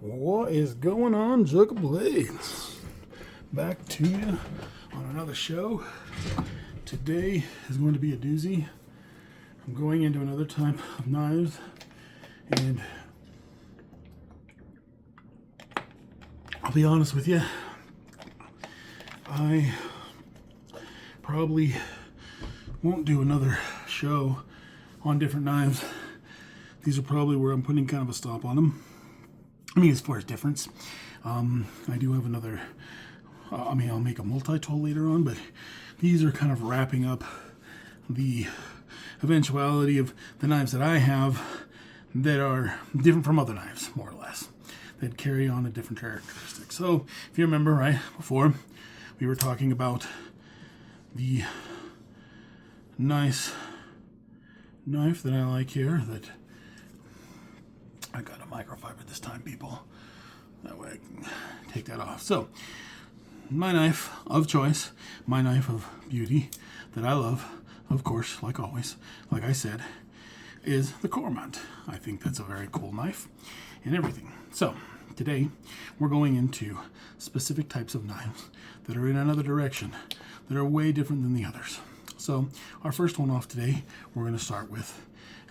What is going on, Jug of Blades? Back to you on another show. Today is going to be a doozy. I'm going into another type of knives, and I'll be honest with you, I probably won't do another show on different knives. These are probably where I'm putting kind of a stop on them. I mean, as far as difference, I do have another, I'll make a multi-tool later on, but these are kind of wrapping up the eventuality of the knives that I have that are different from other knives, more or less, that carry on a different characteristic. So, if you remember, right, before, we were talking about the nice knife that I like here, that I got a microfiber this time, people. That way I can take that off. So, my knife of choice, my knife of beauty that I love, of course, like always, like I said, is the Cormont. I think that's a very cool knife and everything. So, today we're going into specific types of knives that are in another direction, that are way different than the others. So, our first one off today, we're going to start with,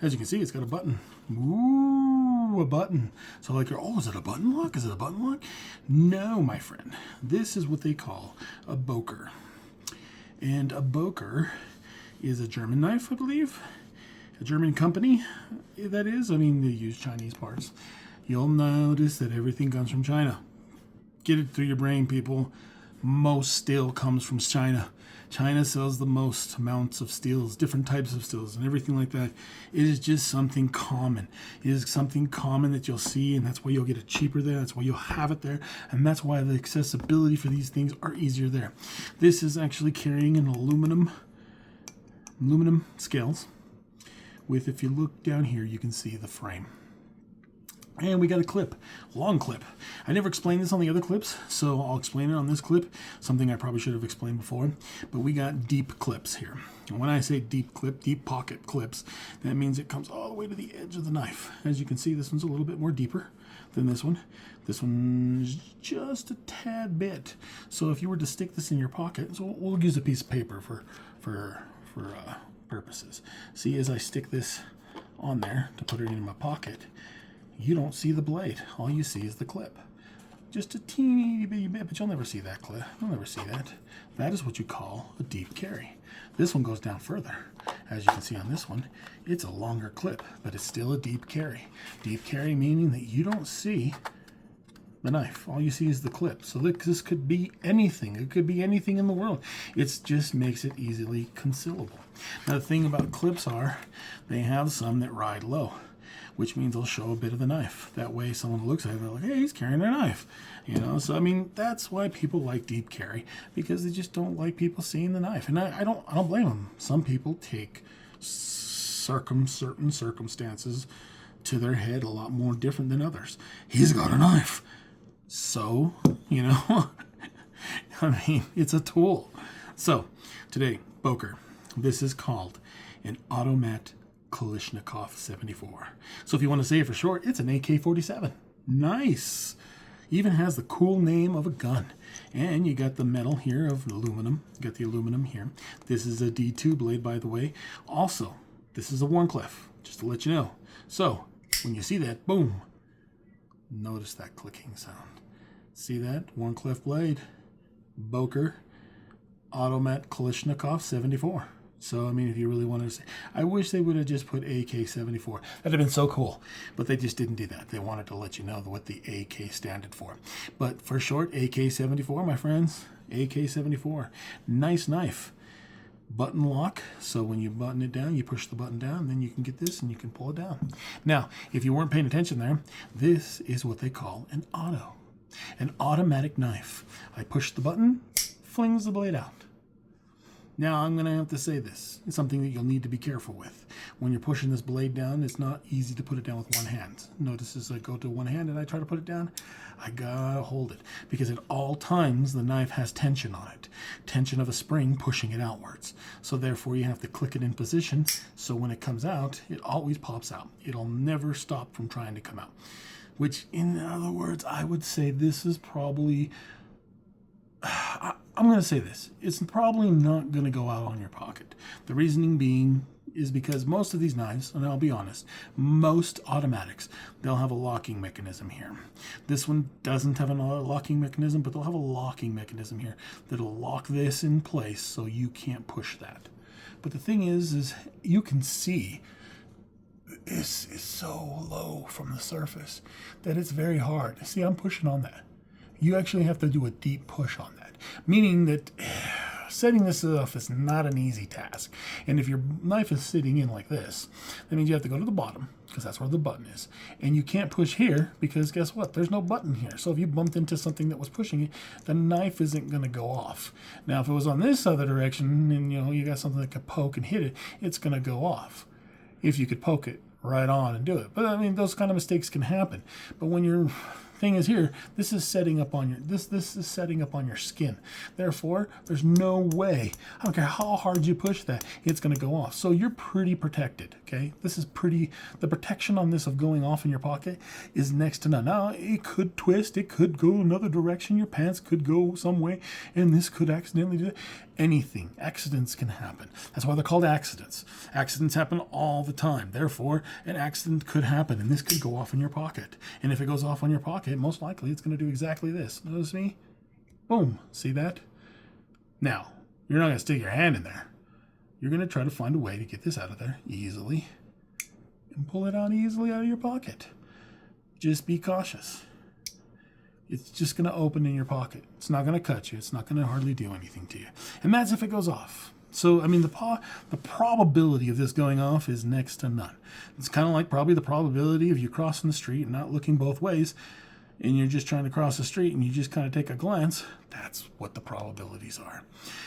as you can see, it's got a button. Ooh, a button. So like, oh, is it a button lock? Is it a button lock? No, my friend. This is what they call a Boker. And a Boker is a German knife, I believe. A German company, that is. I mean, they use Chinese parts. You'll notice that everything comes from China. Get it through your brain, people. Most steel comes from China. China sells the most amounts of steels, different types of steels, and everything like that. It is just something common. It is something common that you'll see, and that's why you'll get it cheaper there. That's why you'll have it there, and that's why the accessibility for these things are easier there. This is actually carrying an aluminum scales. With, if you look down here, you can see the frame. And we got a clip, long clip. I never explained this on the other clips, so I'll explain it on this clip, something I probably should have explained before. But we got deep clips here. And when I say deep clip, deep pocket clips, that means it comes all the way to the edge of the knife. As you can see, this one's a little bit more deeper than this one. This one's just a tad bit. So if you were to stick this in your pocket, so we'll use a piece of paper for purposes. See, as I stick this on there to put it in my pocket, you don't see the blade. All you see is the clip. Just a teeny bitty bit, but you'll never see that clip. You'll never see that. That is what you call a deep carry. This one goes down further. As you can see on this one, it's a longer clip, but it's still a deep carry. Deep carry meaning that you don't see the knife. All you see is the clip. So this could be anything. It could be anything in the world. It just makes it easily concealable. Now the thing about clips are, they have some that ride low, which means they'll show a bit of the knife. That way someone looks at it and they're like, hey, he's carrying a knife. You know, so I mean, that's why people like deep carry, because they just don't like people seeing the knife. And I don't blame them. Some people take certain circumstances to their head a lot more different than others. He's got a knife. So, you know, I mean, it's a tool. So, today, Boker. This is called an Automat Kalashnikov 74. So if you want to say it for short, it's an AK-47. Nice. Even has the cool name of a gun. And you got the metal here of aluminum. You got the aluminum here. This is a D2 blade, by the way. Also, this is a Wharncliffe, just to let you know. So, when you see that, boom, notice that clicking sound. See that? Wharncliffe blade. Boker. Automat Kalashnikov 74. So, I mean, if you really wanted to say, I wish they would have just put AK-74. That'd have been so cool. But they just didn't do that. They wanted to let you know what the AK standed for. But for short, AK-74, my friends. AK-74. Nice knife. Button lock. So when you button it down, you push the button down, then you can get this and you can pull it down. Now, if you weren't paying attention there, this is what they call an auto. An automatic knife. I push the button, flings the blade out. Now, I'm going to have to say this. It's something that you'll need to be careful with. When you're pushing this blade down, it's not easy to put it down with one hand. Notice as I go to one hand and I try to put it down, I gotta hold it. Because at all times, the knife has tension on it. Tension of a spring pushing it outwards. So therefore, you have to click it in position, so when it comes out, it always pops out. It'll never stop from trying to come out. which in other words, I would say this is probably, I'm going to say this, it's probably not going to go out on your pocket. The reasoning being is because most of these knives, and I'll be honest, most automatics, they'll have a locking mechanism here. This one doesn't have a locking mechanism, but they'll have a locking mechanism here that'll lock this in place so you can't push that. But the thing is you can see this is so low from the surface that it's very hard. See, I'm pushing on that. You actually have to do a deep push on that, meaning that setting this off is not an easy task. And if your knife is sitting in like this, that means you have to go to the bottom, because that's where the button is. And you can't push here, because guess what? There's no button here. So if you bumped into something that was pushing it, the knife isn't going to go off. Now, if it was on this other direction, and you got something that could poke and hit it, it's going to go off. If you could poke it right on and do it. But I mean, those kind of mistakes can happen. But when your thing is here, this is setting up on your this is setting up on your skin. Therefore, there's no way, I don't care how hard you push that, it's going to go off. So you're pretty protected. Okay, this is pretty, the protection on this of going off in your pocket is next to none. Now it could twist, it could go another direction, your pants could go some way, and this could accidentally do it. Anything, accidents can happen. That's why they're called accidents. Accidents happen all the time. Therefore, an accident could happen, and this could go off in your pocket. And if it goes off on your pocket, most likely it's going to do exactly this. Notice me? Boom. See that? Now, you're not going to stick your hand in there. You're going to try to find a way to get this out of there easily and pull it out easily out of your pocket. Just be cautious. It's just going to open in your pocket. It's not going to cut you. It's not going to hardly do anything to you. And that's if it goes off. So, I mean, the probability of this going off is next to none. It's kind of like probably the probability of you crossing the street and not looking both ways, and you're just trying to cross the street and you just kind of take a glance. That's what the probabilities are.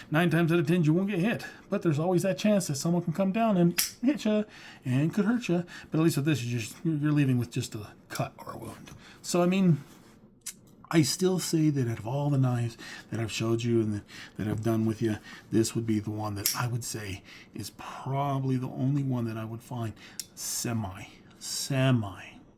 9 times out of 10, you won't get hit. But there's always that chance that someone can come down and hit you and could hurt you. But at least with this, you're leaving with just a cut or a wound. So, I mean, I still say that out of all the knives that I've showed you and that I've done with you, this would be the one that I would say is probably the only one that I would find semi,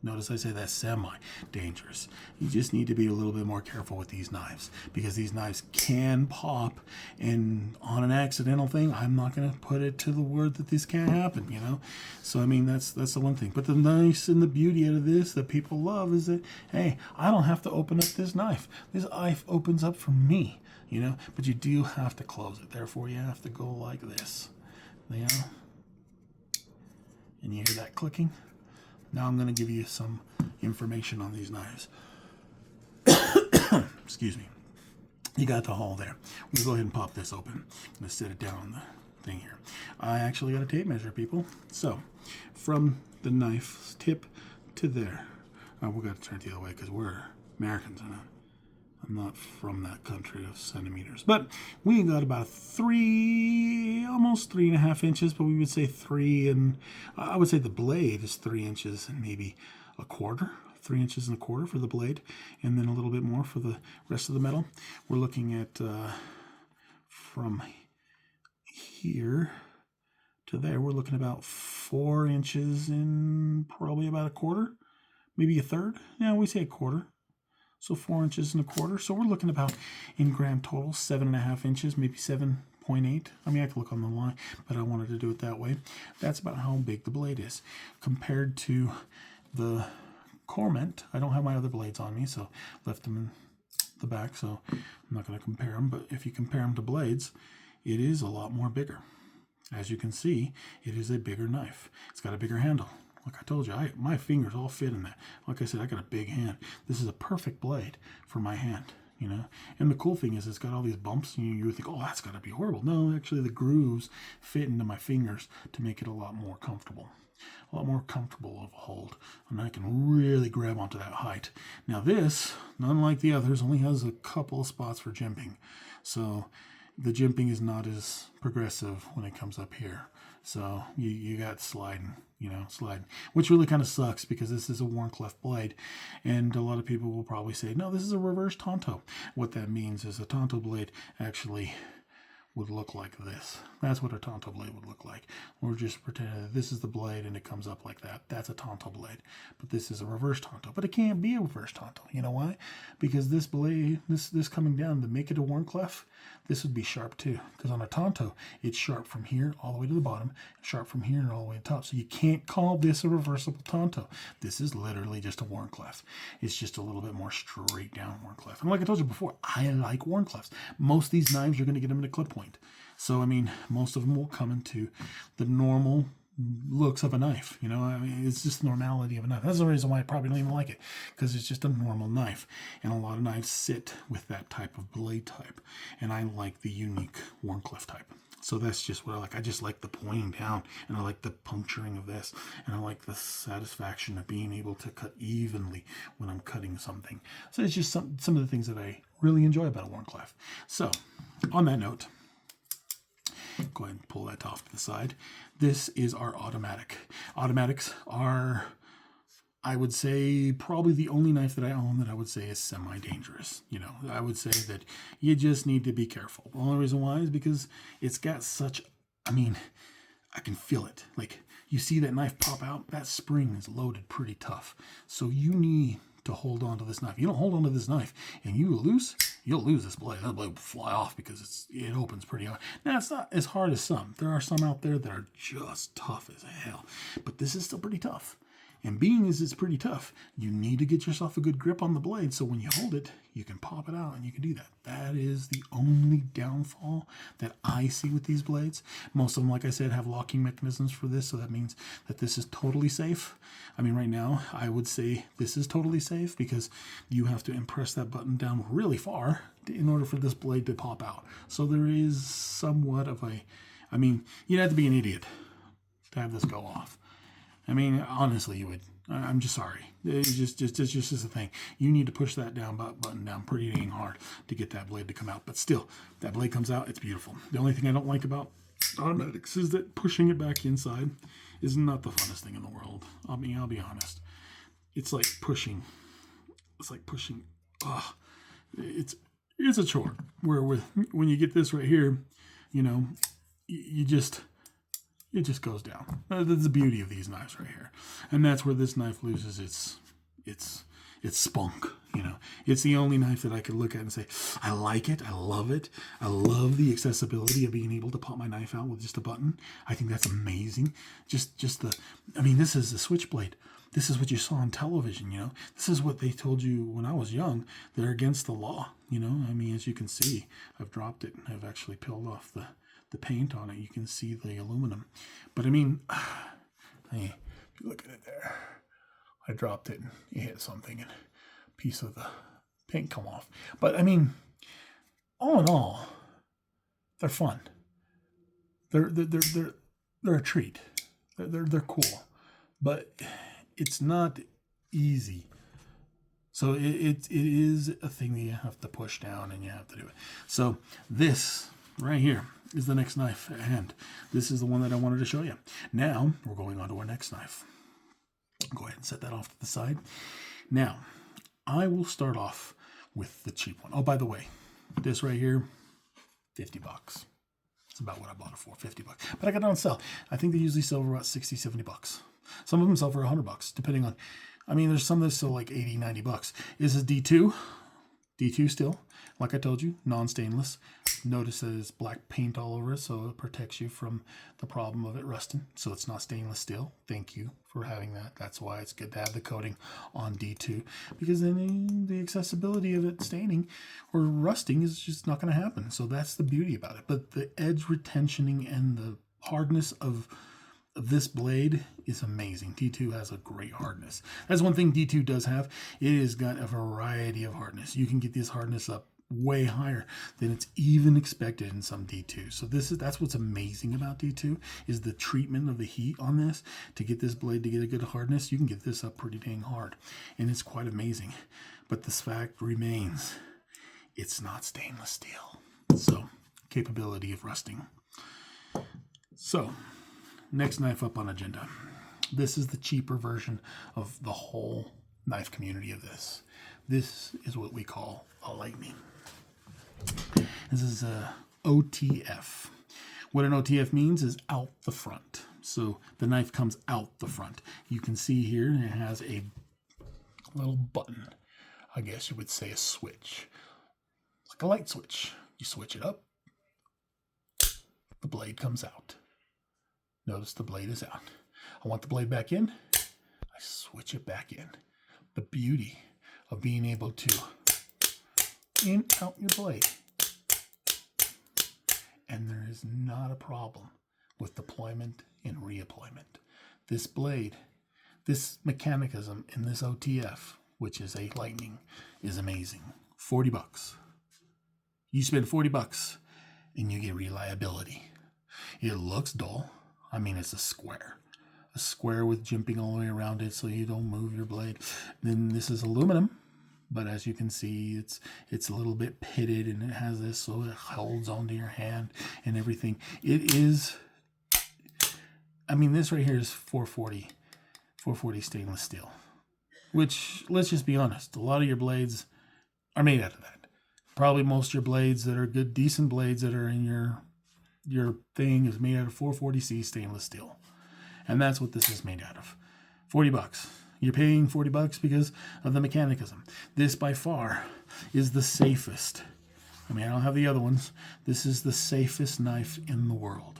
notice I say that semi-dangerous. You just need to be a little bit more careful with these knives, because these knives can pop, and on an accidental thing, I'm not going to put it to the word that this can't happen, So, I mean, that's the one thing. But the nice and the beauty out of this that people love is that, hey, I don't have to open up this knife. This knife opens up for me, But you do have to close it. Therefore, you have to go like this, And you hear that clicking? Now I'm going to give you some information on these knives. Excuse me. You got the hull there. We'll go ahead and pop this open. I'm going to set it down on the thing here. I actually got a tape measure, people. So, from the knife tip to there. We got to turn it the other way because we're Americans. I'm not from that country of centimeters. But we got about almost 3.5 inches, but we would say 3, and I would say the blade is 3 inches and maybe a quarter, 3 inches and a quarter for the blade, and then a little bit more for the rest of the metal. We're looking at from here to there, we're looking about 4 inches and probably about a quarter, maybe a third. Yeah, we say a quarter. So 4 inches and a quarter. So we're looking about, in grand total, 7.5 inches, maybe 7.8. I mean, I could look on the line, but I wanted to do it that way. That's about how big the blade is. Compared to the Corment, I don't have my other blades on me, so left them in the back, so I'm not going to compare them. But if you compare them to blades, it is a lot more bigger. As you can see, it is a bigger knife. It's got a bigger handle. Like I told you, my fingers all fit in that. Like I said, I got a big hand. This is a perfect blade for my hand, And the cool thing is it's got all these bumps, and you would think, oh, that's got to be horrible. No, actually the grooves fit into my fingers to make it a lot more comfortable. A lot more comfortable of a hold. And I can really grab onto that height. Now this, unlike the others, only has a couple of spots for jimping. So the jimping is not as progressive when it comes up here. So you got sliding, which really kind of sucks because this is a Wharncliffe blade. And a lot of people will probably say, no, this is a reverse Tonto. What that means is a Tonto blade actually would look like this. That's what a Tonto blade would look like. We're just pretending that this is the blade and it comes up like that. That's a Tonto blade. But this is a reverse Tonto. But it can't be a reverse Tonto. You know why? Because this blade, this coming down to make it a Wharncliffe, this would be sharp too. Because on a Tonto, it's sharp from here all the way to the bottom, sharp from here and all the way to the top. So you can't call this a reversible Tonto. This is literally just a Wharncliffe. It's just a little bit more straight down Wharncliffe. And like I told you before, I like Wharncliffes. Most of these knives, you're going to get them in a clip point. So, I mean, most of them will come into the normal looks of a knife. You know, I mean, it's just the normality of a knife. That's the reason why I probably don't even like it, because it's just a normal knife. And a lot of knives sit with that type of blade type. And I like the unique Wharncliffe type. So that's just what I like. I just like the pointing down, and I like the puncturing of this, and I like the satisfaction of being able to cut evenly when I'm cutting something. So it's just some of the things that I really enjoy about a Wharncliffe. So on that note, go ahead and pull that off to the side. This is our automatic. Automatics are, I would say, probably the only knife that I own that I would say is semi-dangerous. You know, I would say that you just need to be careful. The only reason why is because it's got such, I mean, I can feel it. Like, you see that knife pop out, that spring is loaded pretty tough. So you need to hold on to this knife. You don't hold on to this knife and you'll lose this blade. That blade will fly off because it opens pretty hard. Now, it's not as hard as some. There are some out there that are just tough as hell. But this is still pretty tough. And being as it's pretty tough, you need to get yourself a good grip on the blade so when you hold it, you can pop it out and you can do that. That is the only downfall that I see with these blades. Most of them, like I said, have locking mechanisms for this, so that means that this is totally safe. I mean, right now, I would say this is totally safe because you have to impress that button down really far in order for this blade to pop out. So there is somewhat of a, I mean, you'd have to be an idiot to have this go off. I mean, honestly, you would. I'm just sorry. It's just a thing. You need to push that button down pretty dang hard to get that blade to come out. But still, that blade comes out. It's beautiful. The only thing I don't like about automatics is that pushing it back inside is not the funnest thing in the world. I'll be honest. It's like pushing. It's like pushing. It's a chore. Where when you get this right here, you know, it just goes down. That's the beauty of these knives right here. And that's where this knife loses its spunk. You know, it's the only knife that I could look at and say, I like it. I love it. I love the accessibility of being able to pop my knife out with just a button. I think that's amazing. I mean, this is the switchblade. This is what you saw on television, you know. This is what they told you when I was young. They're against the law, you know. I mean, as you can see, I've dropped it. I've actually peeled off the paint on it. You can see the aluminum. But I mean, hey, if you look at it there, I dropped it and it hit something and a piece of the paint come off. But I mean, all in all, they're fun. They're a treat. They're cool. But it's not easy. So it is a thing that you have to push down and you have to do it. So this right here is the next knife at hand. This is the one that I wanted to show you. Now we're going on to our next knife. Go ahead and set that off to the side. Now I will start off with the cheap one. Oh, by the way, this right here, $50. It's about what I bought it for, $50. But I got it on sale. I think they usually sell for about $60, $70. Some of them sell for $100, depending on, I mean, there's some that sell like $80, $90. This is D2. D2 still, like I told you, non-stainless. Notice that it's black paint all over it, so it protects you from the problem of it rusting. So it's not stainless steel. Thank you for having that. That's why it's good to have the coating on D2, because then the accessibility of it staining or rusting is just not going to happen. So that's the beauty about it. But the edge retentioning and the hardness of this blade is amazing. D2 has a great hardness. That's one thing D2 does have. It has got a variety of hardness. You can get this hardness up way higher than it's even expected in some D2. So that's what's amazing about D2 is the treatment of the heat on this to get this blade to get a good hardness. You can get this up pretty dang hard, and it's quite amazing. But this fact remains, it's not stainless steel. So capability of rusting. So next knife up on agenda. This is the cheaper version of the whole knife community of this. This is what we call a lightning. This is OTF. What an OTF means is out the front. So the knife comes out the front. You can see here it has a little button. I guess you would say a switch. Like a light switch. You switch it up, the blade comes out. Notice the blade is out. I want the blade back in, I switch it back in. The beauty of being able to in, out your blade. And there is not a problem with deployment and redeployment. This blade, this mechanism in this OTF, which is a Lightning, is amazing. 40 bucks. You spend 40 bucks and you get reliability. It looks dull. I mean, it's a square with jimping all the way around it so you don't move your blade. Then this is aluminum, but as you can see, it's a little bit pitted and it has this so it holds onto your hand and everything. It is, I mean, this right here is 440 stainless steel, which, let's just be honest, a lot of your blades are made out of that. Probably most of your blades that are good, decent blades that are in your thing is made out of 440C stainless steel. And that's what this is made out of. 40 bucks. You're paying 40 bucks because of the mechanism. This by far is the safest. I mean, I don't have the other ones. This is the safest knife in the world.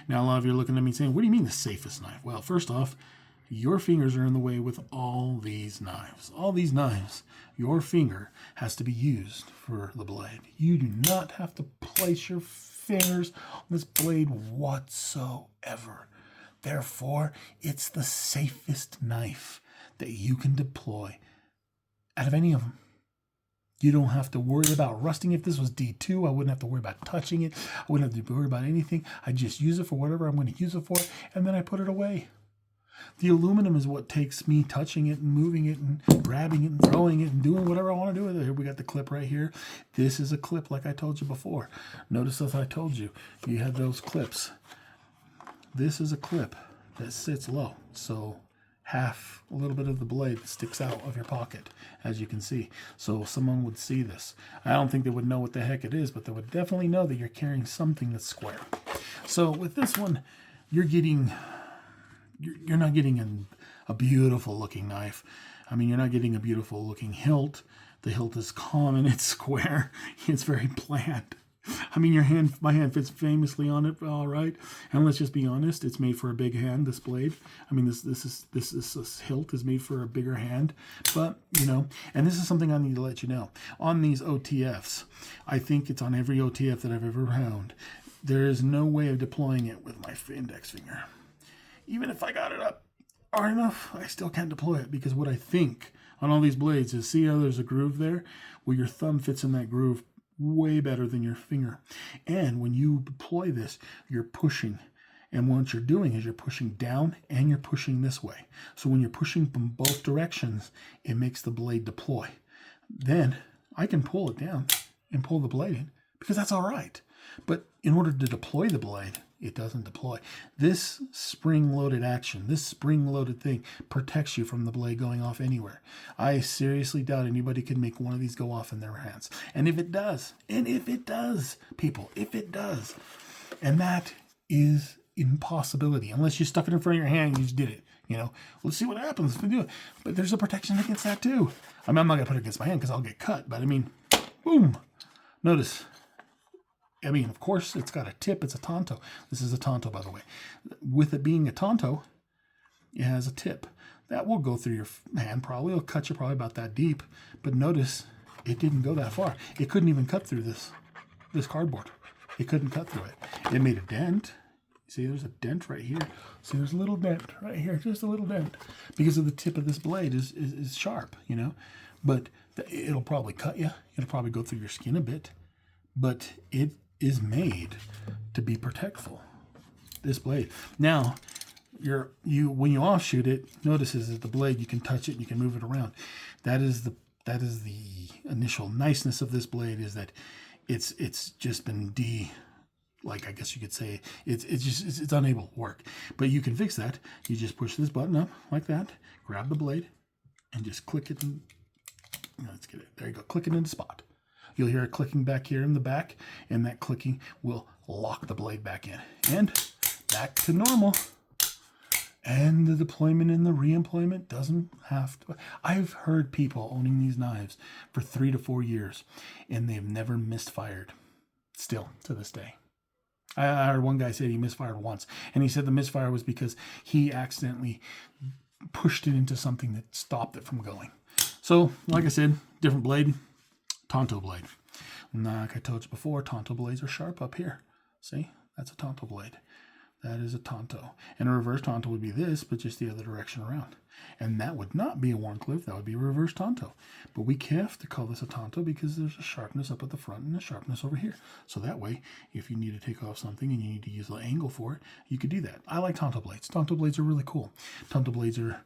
Now, a lot of you are looking at me saying, what do you mean the safest knife? Well, first off, your fingers are in the way with all these knives. All these knives, your finger has to be used for the blade. You do not have to place your fingers on this blade whatsoever. Therefore, it's the safest knife that you can deploy out of any of them. You don't have to worry about rusting. If this was D2, I wouldn't have to worry about touching it. I wouldn't have to worry about anything. I just use it for whatever I'm going to use it for, and then I put it away. The aluminum is what takes me touching it and moving it and grabbing it and throwing it and doing whatever I want to do with it. Here we got the clip right here. This is a clip like I told you before. Notice as I told you, you have those clips. This is a clip that sits low. So a little bit of the blade sticks out of your pocket, as you can see. So someone would see this. I don't think they would know what the heck it is, but they would definitely know that you're carrying something that's square. So with this one, you're not getting a beautiful looking knife. I mean, you're not getting a beautiful looking hilt. The hilt is common, it's square, it's very bland. I mean, my hand fits famously on it, all right. And let's just be honest, it's made for a big hand, this blade. I mean, this hilt is made for a bigger hand. But, you know, and this is something I need to let you know. On these OTFs, I think it's on every OTF that I've ever found, there is no way of deploying it with my index finger. Even if I got it up hard enough, I still can't deploy it because what I think on all these blades is, see how there's a groove there? Well, your thumb fits in that groove way better than your finger. And when you deploy this, you're pushing. And what you're doing is you're pushing down and you're pushing this way. So when you're pushing from both directions, it makes the blade deploy. Then I can pull it down and pull the blade in because that's all right. But in order to deploy the blade, it doesn't deploy. This spring-loaded action, this spring-loaded thing protects you from the blade going off anywhere. I seriously doubt anybody can make one of these go off in their hands. And if it does, people, if it does, and that is impossibility, unless you stuck it in front of your hand and you just did it. You know, let's see what happens if we do it. But there's a protection against that too. I mean, I'm not going to put it against my hand because I'll get cut. But I mean, boom. Notice. I mean, of course, it's got a tip. It's a Tonto. This is a Tonto, by the way. With it being a Tonto, it has a tip. That will go through your hand probably. It'll cut you probably about that deep. But notice, it didn't go that far. It couldn't even cut through this cardboard. It couldn't cut through it. It made a dent. See, there's a dent right here. See, there's a little dent right here. Just a little dent. Because of the tip of this blade is sharp, you know. But it'll probably cut you. It'll probably go through your skin a bit. But it is made to be protectful. This blade. Now, when you offshoot it, notice is that the blade, you can touch it and you can move it around. That is the initial niceness of this blade, is that it's just been like I guess you could say it's unable to work. But you can fix that. You just push this button up like that, grab the blade, and just click it. Let's get it. There you go. Click it in the spot. You'll hear a clicking back here in the back, and that clicking will lock the blade back in. And back to normal. And the deployment and the re-employment doesn't have to. I've heard people owning these knives for 3 to 4 years, and they've never misfired. Still, to this day. I heard one guy say he misfired once, and he said the misfire was because he accidentally pushed it into something that stopped it from going. So, like I said, different blade, Tonto blade. Like I told you before, Tonto blades are sharp up here. See, that's a Tonto blade. That is a Tonto. And a reverse Tonto would be this, but just the other direction around. And that would not be a Warncliffe, that would be a reverse Tonto. But we have to call this a Tonto because there's a sharpness up at the front and a sharpness over here. So that way, if you need to take off something and you need to use the angle for it, you could do that. I like Tonto blades. Tonto blades are really cool. Tonto blades are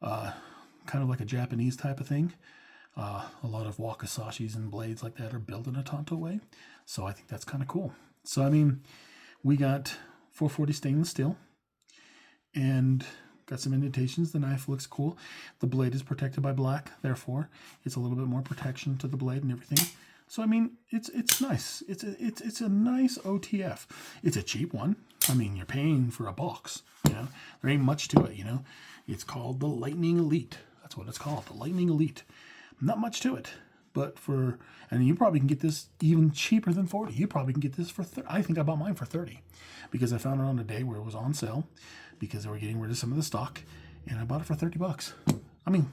kind of like a Japanese type of thing. A lot of wakasashis and blades like that are built in a Tonto way. So I think that's kind of cool. So, I mean, we got 440 stainless steel and got some indentations. The knife looks cool. The blade is protected by black, therefore it's a little bit more protection to the blade and everything. So I mean, it's nice. It's a nice OTF. It's a cheap one. I mean, you're paying for a box. You know, there ain't much to it. You know, it's called the Lightning Elite. That's what it's called, the Lightning Elite. Not much to it. But and you probably can get this even cheaper than 40. You probably can get this for 30. I think I bought mine for 30 because I found it on a day where it was on sale because they were getting rid of some of the stock, and I bought it for 30 bucks. I mean,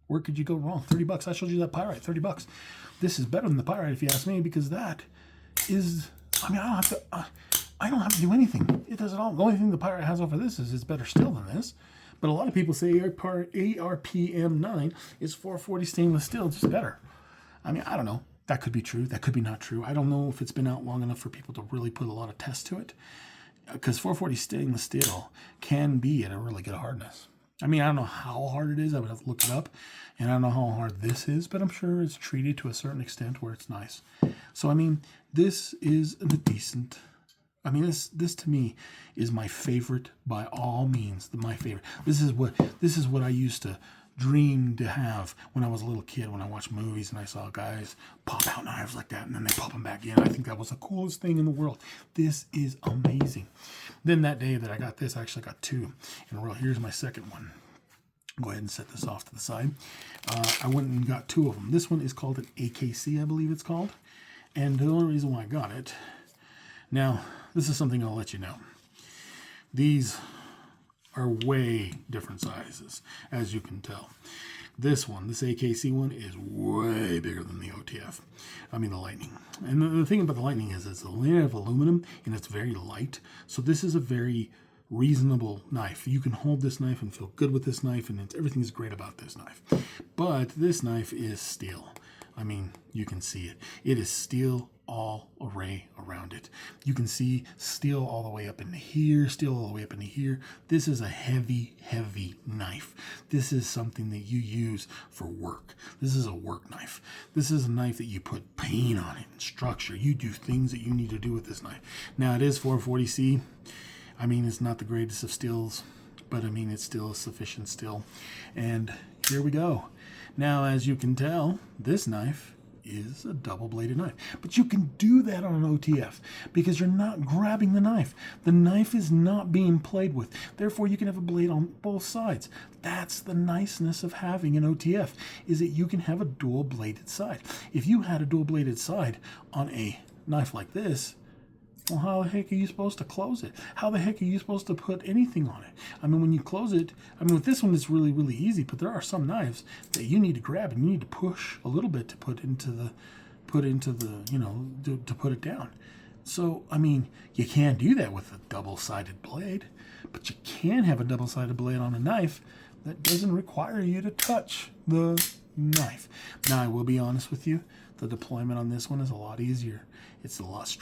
where could you go wrong? 30 bucks. I showed you that Pyrite, 30 bucks. This is better than the Pyrite if you ask me, because that is, I mean, I don't have to do anything. It does it all. The only thing the Pyrite has over this is it's better still than this. But a lot of people say ARPM 9 is 440 stainless steel, just better. I mean, I don't know. That could be true. That could be not true. I don't know if it's been out long enough for people to really put a lot of tests to it. Because 440 stainless steel can be at a really good hardness. I mean, I don't know how hard it is. I would have to look it up. And I don't know how hard this is, but I'm sure it's treated to a certain extent where it's nice. So, I mean, this is a decent... I mean, this to me is my favorite by all means. My favorite. This is what I used to dream to have when I was a little kid, when I watched movies and I saw guys pop out knives like that and then they pop them back in. I think that was the coolest thing in the world. This is amazing. Then that day that I got this, I actually got two in a row. Here's my second one. Go ahead and set this off to the side. I went and got two of them. This one is called an AKC, I believe it's called. And the only reason why I got it, now this is something I'll let you know. These are way different sizes, as you can tell. This one, this AKC one, is way bigger than the OTF. I mean the Lightning. And the thing about the Lightning is it's a layer of aluminum and it's very light. So this is a very reasonable knife. You can hold this knife and feel good with this knife, and everything's great about this knife. But this knife is steel. I mean, you can see it. It is steel all array around it. You can see steel all the way up into here, steel all the way up into here. This is a heavy, heavy knife. This is something that you use for work. This is a work knife. This is a knife that you put paint on it and structure. You do things that you need to do with this knife. Now, it is 440C. I mean, it's not the greatest of steels, but I mean, it's still a sufficient steel. And here we go. Now, as you can tell, this knife is a double-bladed knife. But you can do that on an OTF because you're not grabbing the knife. The knife is not being played with. Therefore, you can have a blade on both sides. That's the niceness of having an OTF, is that you can have a dual-bladed side. If you had a dual-bladed side on a knife like this, well, how the heck are you supposed to close it? How the heck are you supposed to put anything on it? I mean, when you close it, I mean, with this one, it's really, really easy, but there are some knives that you need to grab and you need to push a little bit to put into the, you know, to put it down. So, I mean, you can't do that with a double-sided blade, but you can have a double-sided blade on a knife that doesn't require you to touch the knife. Now, I will be honest with you, the deployment on this one is a lot easier. It's a lot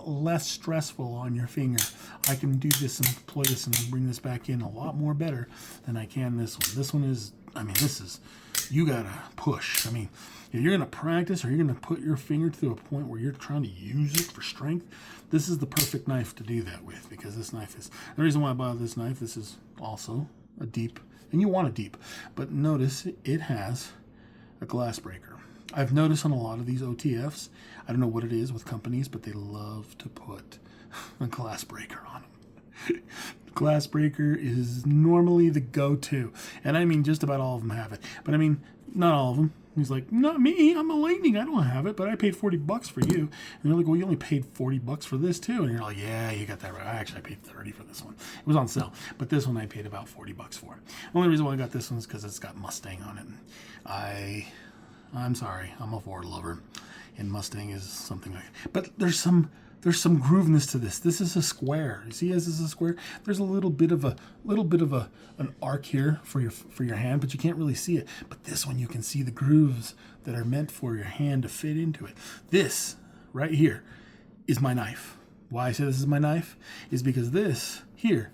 less stressful on your finger. I can do this and deploy this and bring this back in a lot more better than I can this one. This one is, I mean, this is, you gotta push. I mean, if you're gonna practice or you're gonna put your finger to a point where you're trying to use it for strength, this is the perfect knife to do that with, because this knife is, the reason why I bought this knife, this is also a deep, and you want a deep, but notice it has a glass breaker. I've noticed on a lot of these OTFs, I don't know what it is with companies, but they love to put a glass breaker on them. Glass breaker is normally the go-to. And I mean, just about all of them have it. But I mean, not all of them. He's like, not me, I'm a Lightning, I don't have it, but I paid $40 for you. And they're like, well, you only paid $40 for this too. And you're like, yeah, you got that right. I paid $30 for this one. It was on sale. But this one I paid about $40 for. The only reason why I got this one is because it's got Mustang on it. I'm sorry, I'm a Ford lover. And Mustang is something like, but there's some grooveness to this. This is a square. You see, as this is a square, there's a little bit of an arc here for your hand, but you can't really see it. But this one, you can see the grooves that are meant for your hand to fit into it. This right here is my knife. Why I say this is my knife is because this here,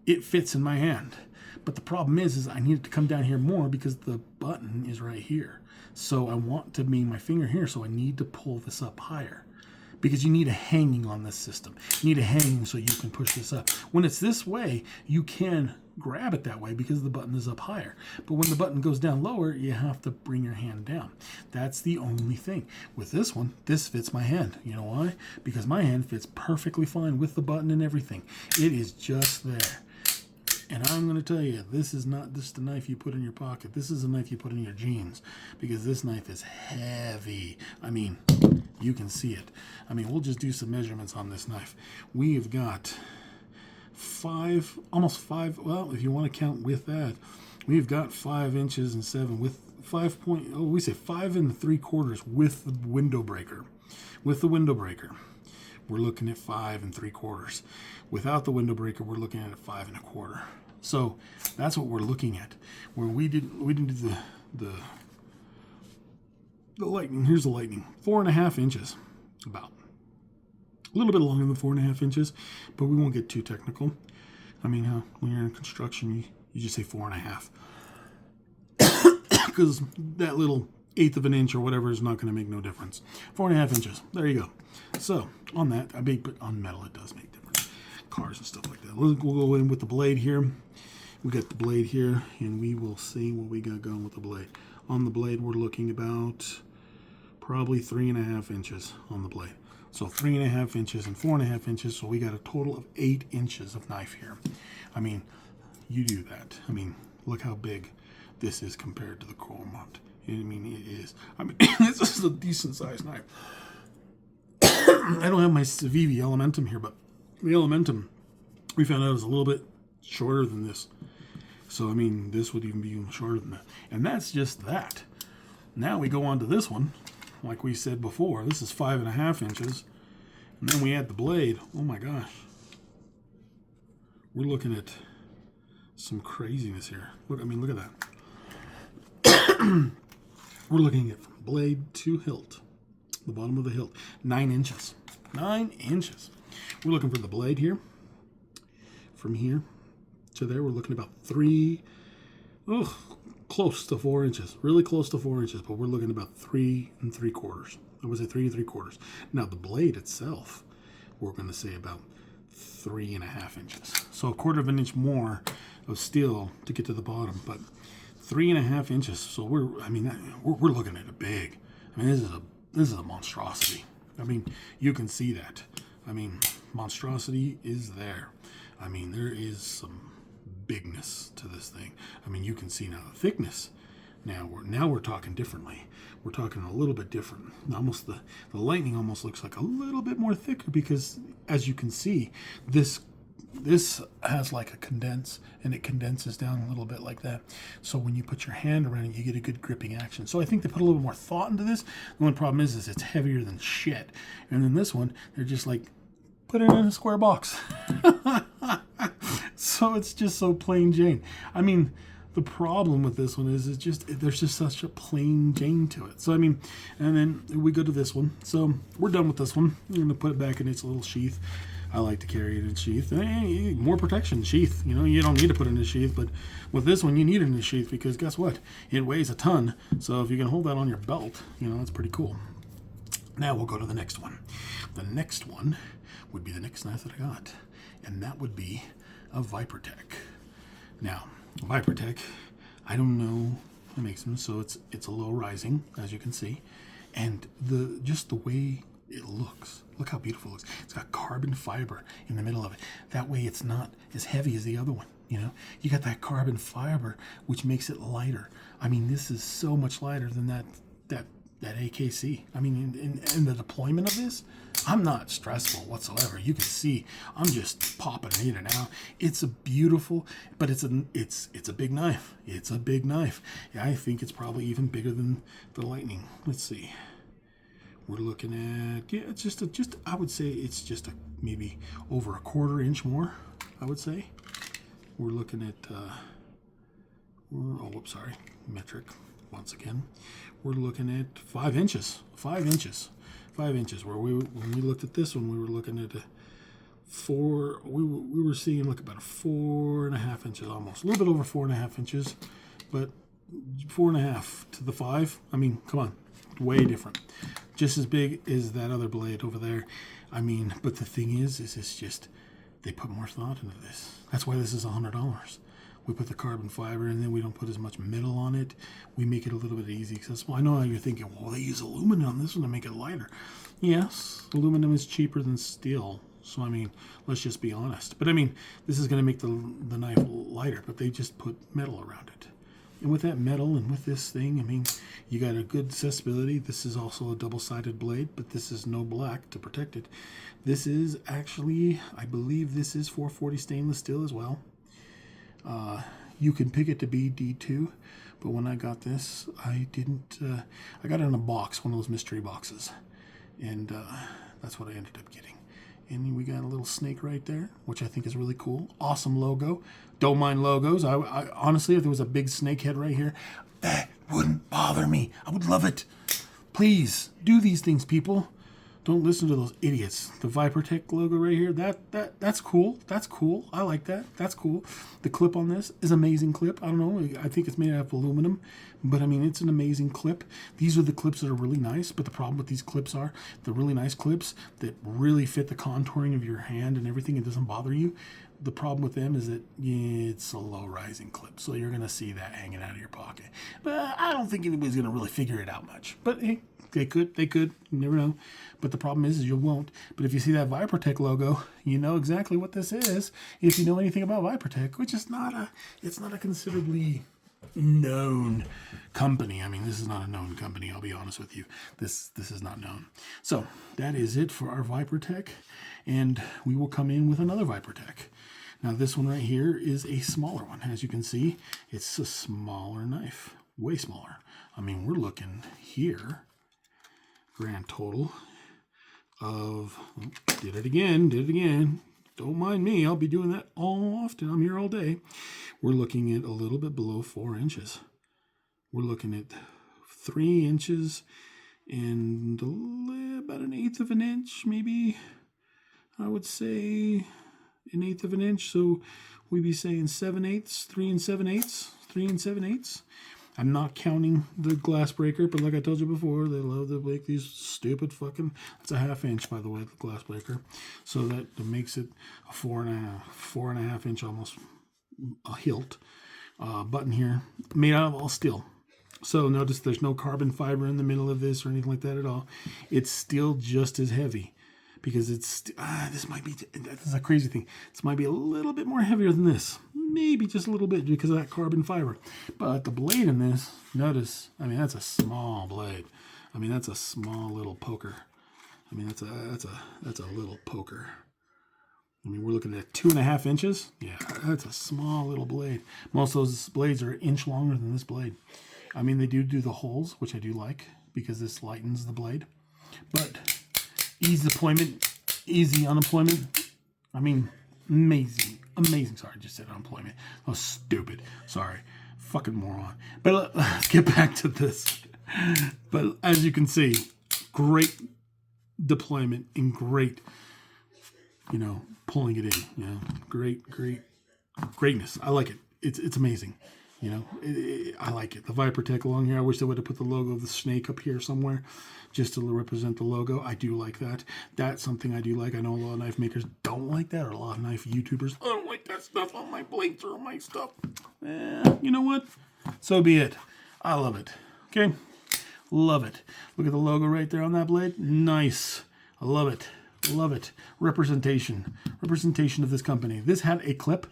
it fits in my hand. But the problem is I need it to come down here more because the button is right here. So I want to bring my finger here, so I need to pull this up higher. Because you need a hanging on this system. You need a hanging so you can push this up. When it's this way, you can grab it that way because the button is up higher. But when the button goes down lower, you have to bring your hand down. That's the only thing. With this one, this fits my hand. You know why? Because my hand fits perfectly fine with the button and everything. It is just there. And I'm going to tell you, this is not just a knife you put in your pocket. This is a knife you put in your jeans because this knife is heavy. I mean, you can see it. I mean, we'll just do some measurements on this knife. We've got almost 5, well, if you want to count with that, we've got 5 inches and 7 with 5 3/4 with the window breaker. With the window breaker, we're looking at 5 3/4. Without the window breaker, we're looking at 5 1/4. So that's what we're looking at. Where we didn't do the Lightning. Here's the Lightning, 4.5 inches, about a little bit longer than 4.5 inches, but we won't get too technical. I mean, when you're in construction, you just say 4.5, because that little 1/8 of an inch or whatever is not going to make no difference. 4.5 inches. There you go. So on that, but on metal it does make difference. Cars and stuff like that. We'll go in with the blade here. We got the blade here, and we will see what we got going with the blade. On the blade, we're looking about probably 3.5 inches on the blade. So 3.5 inches and 4.5 inches. So we got a total of 8 inches of knife here. I mean, you do that. I mean, look how big this is compared to the Cormont. I mean, it is. I mean, this is a decent sized knife. I don't have my Civivi Elementum here, but the Elementum we found out is a little bit shorter than this. So, I mean, this would even be even shorter than that. And that's just that. Now we go on to this one. Like we said before, this is 5.5 inches. And then we add the blade. Oh my gosh. We're looking at some craziness here. Look, I mean, look at that. We're looking at from blade to hilt. The bottom of the hilt. 9 inches. 9 inches. We're looking for the blade here. From here to there, we're looking about close to 4 inches. Really close to 4 inches, but we're looking about 3 3/4. I would say 3 3/4. Now the blade itself, we're going to say about 3.5 inches. So 1/4 of an inch more of steel to get to the bottom, but 3.5 inches. So we're looking at a big. I mean, this is a monstrosity. I mean, you can see that. I mean, monstrosity is there. I mean, there is some bigness to this thing. I mean, you can see now the thickness. Now we're talking differently. We're talking a little bit different. Almost the Lightning almost looks like a little bit more thicker because, as you can see, this has like a condense, and it condenses down a little bit like that. So when you put your hand around it, you get a good gripping action. So I think they put a little more thought into this. The only problem is it's heavier than shit. And then this one, they're just like, put it in a square box. So it's just so plain Jane. I mean, the problem with this one is there's just such a plain Jane to it. So I mean, and then we go to this one. So we're done with this one. We're gonna put it back in its little sheath. I like to carry it in sheath. More protection, sheath. You know, you don't need to put it in a sheath, but with this one, you need it in a sheath because guess what? It weighs a ton. So if you can hold that on your belt, you know, that's pretty cool. Now we'll go to the next one. The next one would be the next knife that I got, and that would be a ViperTech. Now, ViperTech, I don't know It makes them so it's a low rising, as you can see, and just the way it looks. Look how beautiful it looks. It's got carbon fiber in the middle of it. That way it's not as heavy as the other one. You know, you got that carbon fiber, which makes it lighter. I mean, this is so much lighter than that AKC. I mean, in the deployment of this, I'm not stressful whatsoever. You can see I'm just popping it in and out. It's a beautiful, but it's a big knife. It's a big knife. Yeah, I think it's probably even bigger than the Lightning. Let's see. We're looking at, yeah, it's just I would say it's just maybe over a 1/4 inch more, I would say. We're looking at, sorry, metric once again. We're looking at 5 inches, 5 inches, 5 inches. When we looked at this one, we were looking at we were seeing like about 4.5 inches almost, a little bit over 4.5 inches, but 4.5 to the 5. I mean, come on, way different. Just as big as that other blade over there. I mean, but the thing is it's just, they put more thought into this. That's why this is $100. We put the carbon fiber and then we don't put as much metal on it. We make it a little bit easy accessible. I know how you're thinking, well, they use aluminum on this one to make it lighter. Yes, aluminum is cheaper than steel. So, I mean, let's just be honest. But, I mean, this is going to make the knife lighter, but they just put metal around it. And with that metal and with this thing, I mean, you got a good accessibility. This is also a double-sided blade, but this is no black to protect it. This is actually, I believe this is 440 stainless steel as well. You can pick it to be D2, but when I got this, I didn't, I got it in a box, one of those mystery boxes, and that's what I ended up getting. And we got a little snake right there, which I think is really cool. Awesome logo. Don't mind logos. I honestly, if there was a big snake head right here, that wouldn't bother me. I would love it. Please do these things, people. Don't listen to those idiots. The ViperTech logo right here, that's cool. That's cool. I like that. That's cool. The clip on this is an amazing clip. I don't know. I think it's made out of aluminum, but I mean, it's an amazing clip. These are the clips that are really nice, but the problem with these clips are the really nice clips that really fit the contouring of your hand and everything. It doesn't bother you. The problem with them is that it's a low rising clip, so you're going to see that hanging out of your pocket. But I don't think anybody's going to really figure it out much. But hey, they could, you never know. But the problem is you won't. But if you see that ViperTech logo, you know exactly what this is. If you know anything about ViperTech, which is it's not a considerably known company. I mean, this is not a known company, I'll be honest with you. This is not known. So that is it for our ViperTech, and we will come in with another ViperTech. Now this one right here is a smaller one. As you can see, it's a smaller knife, way smaller. I mean, we're looking here, grand total of, did it again. Don't mind me, I'll be doing that all often. I'm here all day. We're looking at a little bit below 4 inches. We're looking at 3 inches and about 1/8 of an inch, maybe. I would say 1/8 of an inch. So we'd be saying 7/8, 3 and 7/8. I'm not counting the glass breaker, but like I told you before, they love to make these stupid fucking, that's a 1/2 inch, by the way, the glass breaker. So that makes it a 4.5 inch almost a hilt button here, made out of all steel. So notice there's no carbon fiber in the middle of this or anything like that at all. It's still just as heavy because it's, this is a crazy thing. This might be a little bit more heavier than this. Maybe just a little bit because of that carbon fiber. But the blade in this, notice, I mean, that's a small blade. I mean, that's a small little poker. I mean, that's a little poker. I mean, we're looking at 2.5 inches. Yeah, that's a small little blade. Most of those blades are an inch longer than this blade. I mean, they do the holes, which I do like because this lightens the blade. But easy deployment, easy unemployment. I mean, amazing. Sorry, I just said unemployment. Oh, stupid. Sorry. Fucking moron. But let's get back to this. But as you can see, great deployment and great, pulling it in. Greatness. I like it. It's amazing. I like it. The ViperTech along here, I wish they would have put the logo of the snake up here somewhere just to represent the logo. I do like that. That's something I do like. I know a lot of knife makers don't like that, or a lot of knife YouTubers, I don't like that stuff on my blades or on my stuff. You know what? So be it. I love it. Okay, love it. Look at the logo right there on that blade. Nice. I love it. Love it. Representation of this company. This had a clip.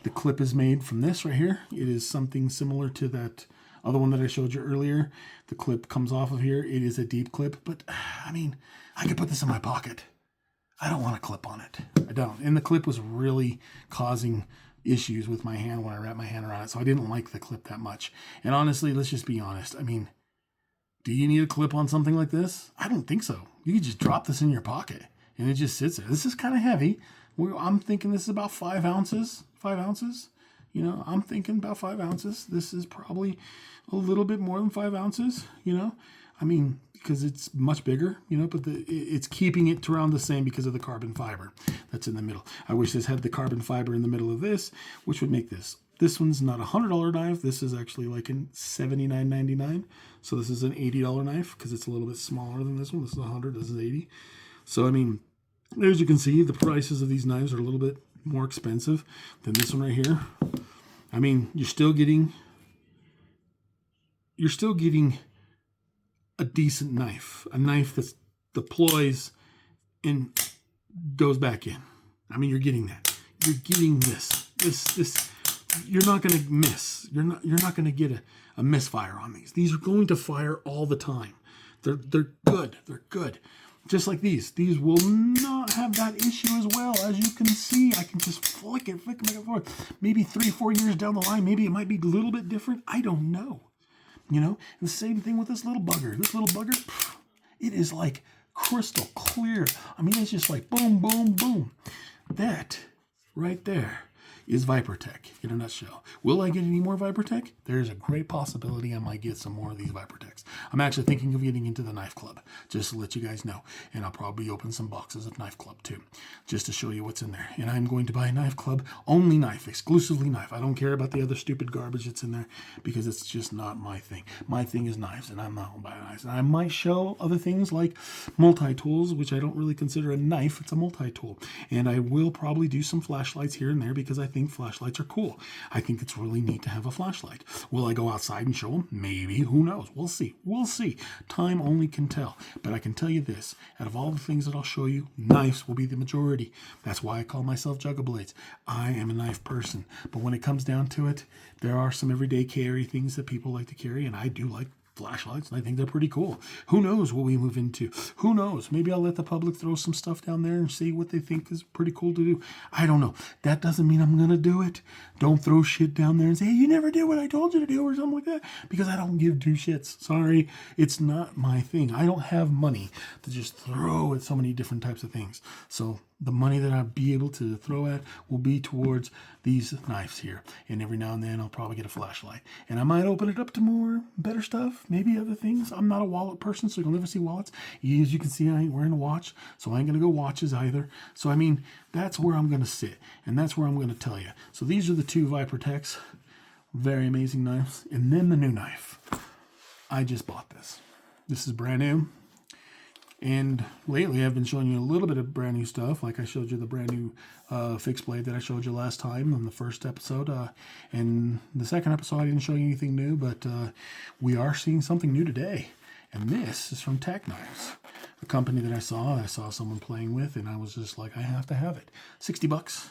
The clip is made from this right here. It is something similar to that other one that I showed you earlier. The clip comes off of here. It is a deep clip, but I mean, I could put this in my pocket. I don't want a clip on it. I don't. And the clip was really causing issues with my hand when I wrapped my hand around it, so I didn't like the clip that much. And honestly, let's just be honest. I mean, do you need a clip on something like this? I don't think so. You could just drop this in your pocket, and it just sits there. This is kind of heavy. I'm thinking this is about 5 ounces. 5 ounces. You know, I'm thinking about 5 ounces. This is probably a little bit more than 5 ounces, you know. I mean, because it's much bigger, you know, but it's keeping it around the same because of the carbon fiber that's in the middle. I wish this had the carbon fiber in the middle of this, which would make this. This one's not a $100 knife. This is actually like in $79.99. So this is an $80 knife because it's a little bit smaller than this one. This is 100. This is 80. So I mean, as you can see, the prices of these knives are a little bit more expensive than this one right here. I mean, you're still getting a decent knife, a knife that deploys and goes back in. I mean, you're getting that. You're getting this. You're not going to miss. You're not going to get a misfire on these. These are going to fire all the time. They're good. They're good. Just like these. These will not have that issue as well. As you can see, I can just flick it back and forth. Maybe 3-4 years down the line, maybe it might be a little bit different. I don't know. You know, and the same thing with this little bugger. This little bugger, it is like crystal clear. I mean, it's just like boom, boom, boom. That right there is ViperTech in a nutshell. Will I get any more ViperTech? There's a great possibility I might get some more of these ViperTechs. I'm actually thinking of getting into the Knife Club, just to let you guys know. And I'll probably open some boxes of Knife Club too, just to show you what's in there. And I'm going to buy a Knife Club, only knife, exclusively knife. I don't care about the other stupid garbage that's in there because it's just not my thing. My thing is knives, and I'm not going to buy knives. And I might show other things like multi-tools, which I don't really consider a knife. It's a multi-tool. And I will probably do some flashlights here and there because I think flashlights are cool. I think it's really neat to have a flashlight. Will I go outside and show them? Maybe. Who knows? We'll see. We'll see. Time only can tell. But I can tell you this. Out of all the things that I'll show you, knives will be the majority. That's why I call myself Juggablades. I am a knife person. But when it comes down to it, there are some everyday carry things that people like to carry, and I do like flashlights, and I think they're pretty cool. Who knows what we move into? Who knows? Maybe I'll let the public throw some stuff down there and see what they think is pretty cool to do. I don't know. That doesn't mean I'm going to do it. Don't throw shit down there and say, hey, you never did what I told you to do or something like that, because I don't give two shits. Sorry. It's not my thing. I don't have money to just throw at so many different types of things. So the money that I'll be able to throw at will be towards these knives here. And every now and then I'll probably get a flashlight. And I might open it up to more better stuff, maybe other things. I'm not a wallet person, so you'll never see wallets. As you can see, I ain't wearing a watch, so I ain't going to go watches either. So, I mean, that's where I'm going to sit. And that's where I'm going to tell you. So these are the two ViperTechs. Very amazing knives. And then the new knife. I just bought this. This is brand new. And lately I've been showing you a little bit of brand new stuff, like I showed you the brand new fixed blade that I showed you last time in the first episode. And the second episode I didn't show you anything new, but we are seeing something new today. And this is from Tech Knives, a company that I saw someone playing with, and I was just like, I have to have it. $60.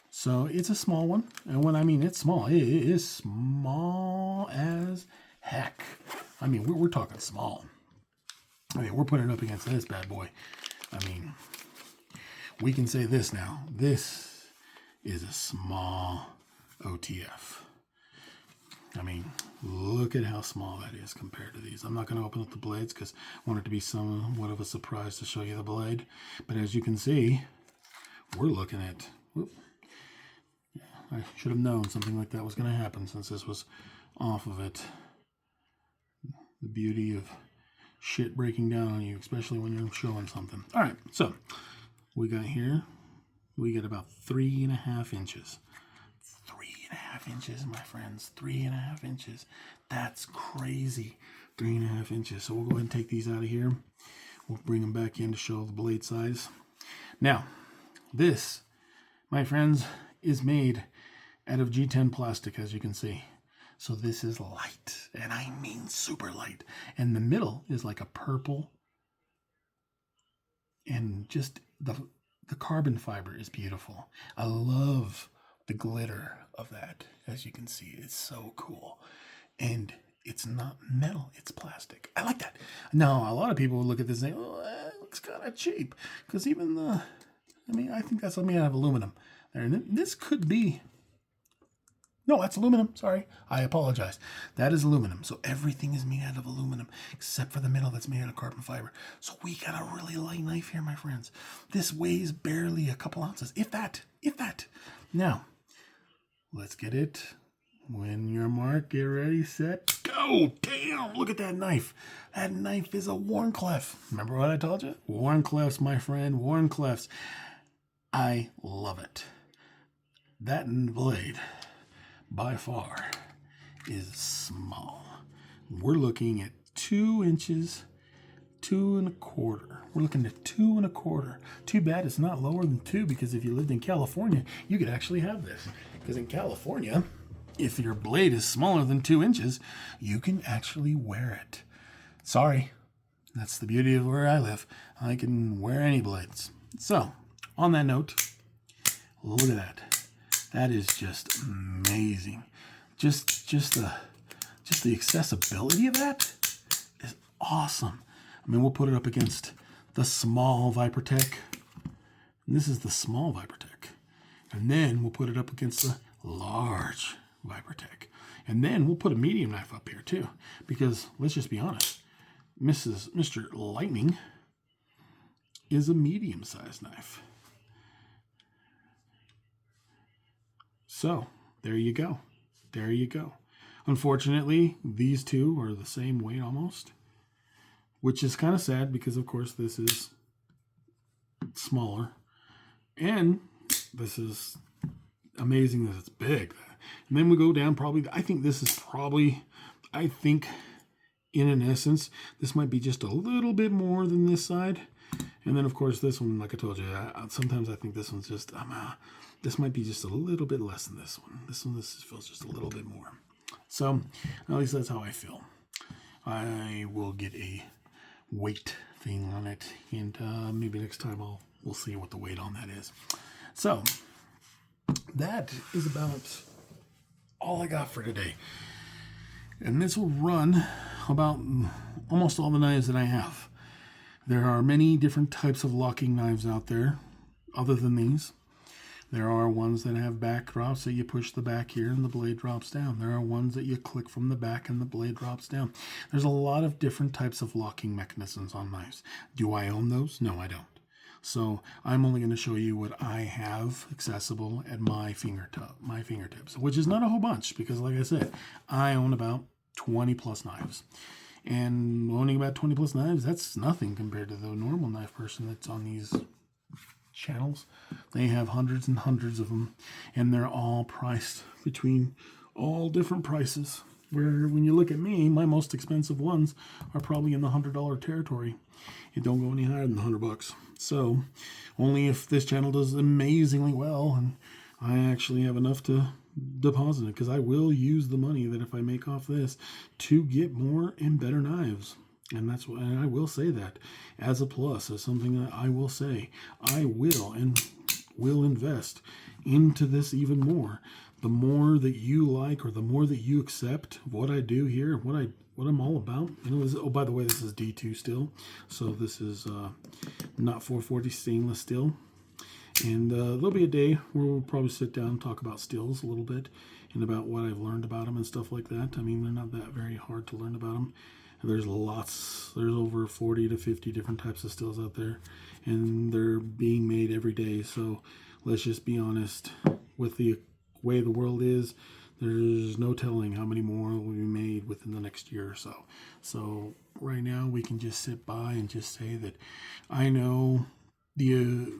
So it's a small one. And when I mean it's small, it is small as heck. I mean, we're talking small. I mean, we're putting it up against this bad boy. I mean, we can say this now. This is a small OTF. I mean, look at how small that is compared to these. I'm not going to open up the blades because I want it to be somewhat of a surprise to show you the blade. But as you can see, we're looking at... Whoop, I should have known something like that was going to happen since this was off of it. The beauty of shit breaking down on you, especially when you're showing something. All right, so we got about 3.5 inches. 3.5 inches, my friends. 3.5 inches. That's crazy. 3.5 inches. So we'll go ahead and take these out of here. We'll bring them back in to show the blade size. Now, this, my friends, is made out of G10 plastic, as you can see. So this is light, and I mean super light. And the middle is like a purple, and just the carbon fiber is beautiful. I love the glitter of that. As you can see, it's so cool. And it's not metal, it's plastic. I like that. Now, a lot of people will look at this and say, oh, that looks kind of cheap. Because even I think that's made out of aluminum. And this could be, no, that's aluminum. Sorry, I apologize. That is aluminum. So everything is made out of aluminum except for the middle that's made out of carbon fiber. So we got a really light knife here, my friends. This weighs barely a couple ounces, if that. Now, let's get it. When you're marked, get ready, set, go. Damn, look at that knife. That knife is a Wharncliffe. Remember what I told you? Wharncliffes, my friend, Wharncliffes. I love it. That blade, by far, is small. We're looking at 2 inches, 2 1/4. We're looking at 2 1/4. Too bad it's not lower than 2, because if you lived in California, you could actually have this. Because in California, if your blade is smaller than 2 inches, you can actually wear it. Sorry, that's the beauty of where I live. I can wear any blades. So, on that note, look at that. That is just amazing. Just the accessibility of that is awesome. I mean, we'll put it up against the small ViperTech. And this is the small ViperTech. And then we'll put it up against the large ViperTech. And then we'll put a medium knife up here too. Because let's just be honest, Mr. Lightning is a medium-sized knife. So, there you go. There you go. Unfortunately, these two are the same weight almost, which is kind of sad because, of course, this is smaller. And this is amazing that it's big. And then we go down I think in an essence, this might be just a little bit more than this side. And then, of course, this one, like I told you, sometimes I think this one's just, this might be just a little bit less than this one. This feels just a little bit more. So, at least that's how I feel. I will get a weight thing on it, and maybe next time we'll see what the weight on that is. So, that is about all I got for today. And this will run about almost all the knives that I have. There are many different types of locking knives out there, other than these. There are ones that have back drops that you push the back here and the blade drops down. There are ones that you click from the back and the blade drops down. There's a lot of different types of locking mechanisms on knives. Do I own those? No, I don't. So I'm only going to show you what I have accessible at my fingertips, which is not a whole bunch because, like I said, I own about 20 plus knives. And owning about 20 plus knives, that's nothing compared to the normal knife person that's on these channels. They have hundreds and hundreds of them, and they're all priced between all different prices. Where when you look at me, my most expensive ones are probably in the $100 territory. It don't go any higher than $100. So only if this channel does amazingly well and I actually have enough to deposit it, because I will use the money that if I make off this to get more and better knives. And that's what, and I will say that as a plus, as something that I will say, I will and will invest into this even more. The more that you like, or the more that you accept what I do here, what I'm all about. You know, oh, by the way, this is D2 still, so this is not 440 stainless steel. And there'll be a day where we'll probably sit down and talk about stills a little bit and about what I've learned about them and stuff like that. I mean, they're not that very hard to learn about them. There's over 40 to 50 different types of stills out there, and they're being made every day. So let's just be honest, with the way the world is, there's no telling how many more will be made within the next year or so. So right now we can just sit by and just say that I know the